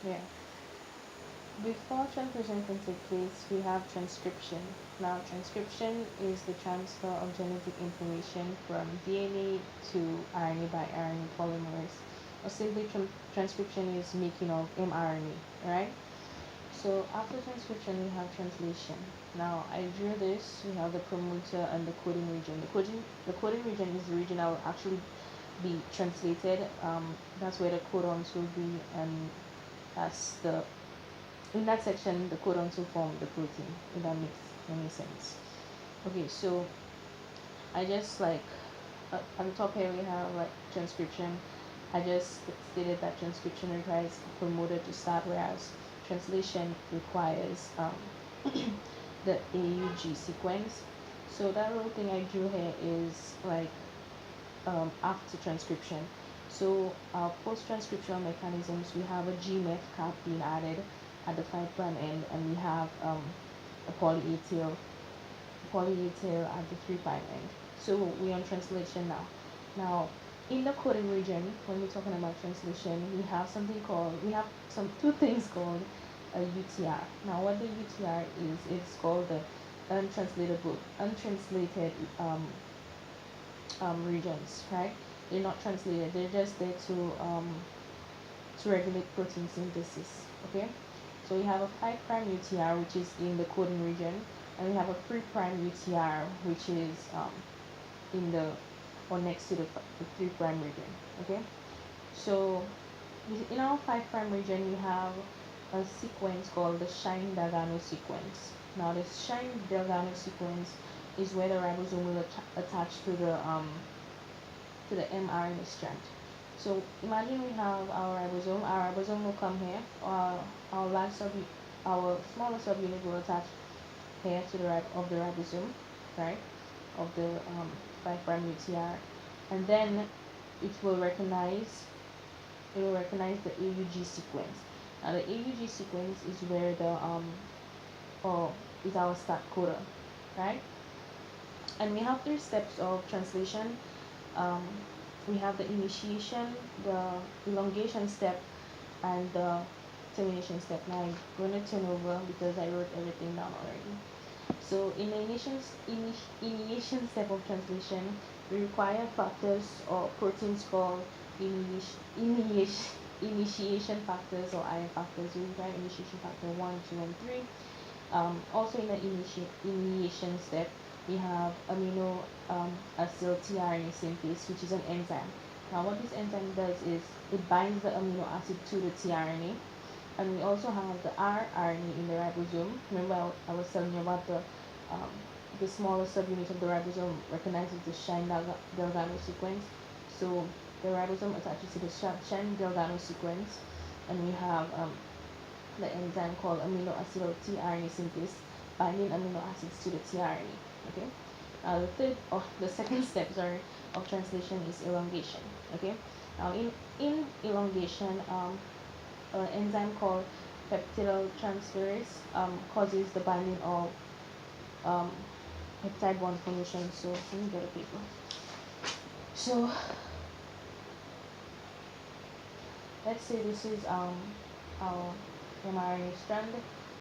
Yeah. Before translation can take place, we have transcription. Now, transcription is the transfer of genetic information from DNA to RNA by RNA polymerase. Or simply, transcription is making of mRNA, right? So after transcription, we have translation. Now, I drew this. We have the promoter and the coding region. The coding region is the region that will actually be translated. That's where the codons will be, and that's the in that section the codons will form the protein. If that makes any sense. Okay, so I just like at the top here we have like transcription. I just stated that transcription requires a promoter to start, whereas translation requires the AUG sequence. So that little thing I drew here is like after transcription. So our post-transcriptional mechanisms, we have a GMEF cap being added at the 5' end, and we have a poly-A tail at the 3' end. So we're on translation now. Now, in the coding region, when we're talking about translation, we have some two things called a UTR. Now, what the UTR is, it's called the untranslated regions, right? They're not translated. They're just there to regulate protein synthesis. Okay, so we have a 5' UTR, which is in the coding region, and we have a 3' UTR, which is in the or next to the 3' region. Okay, so in our 5' region, we have a sequence called the Shine-Dagano sequence. Now, this Shine-Dagano sequence is where the ribosome will attach to the mRNA strand. So imagine we have our ribosome. Our ribosome will come here. Our our smaller subunit will attach here to the of the ribosome, right? Of the 5' UTR, and then it will recognize the AUG sequence. Now the AUG sequence is where the or is our start codon, right? And we have three steps of translation. Um, we have the initiation, the elongation step, and the termination step. Now I'm going to turn over because I wrote everything down already. So in the initiation step of translation, we require factors or proteins called initiation factors or iron factors. We require initiation factor 1, 2, and 3. Also in the initiation step, we have amino acyl tRNA synthase, which is an enzyme. Now what this enzyme does is it binds the amino acid to the tRNA, and we also have the rRNA in the ribosome. Remember I was telling you about the smaller subunit of the ribosome recognizes the Shine-Delgado sequence. So the ribosome attaches to the Shine-Delgado sequence, and we have the enzyme called amino acyl tRNA synthase binding amino acids to the tRNA. Okay. The second step, sorry, of translation is elongation. Okay. Now in elongation, an enzyme called peptidyltransferase causes the binding of um, peptide bond formation. So let me get a paper. So let's say this is our mRNA strand.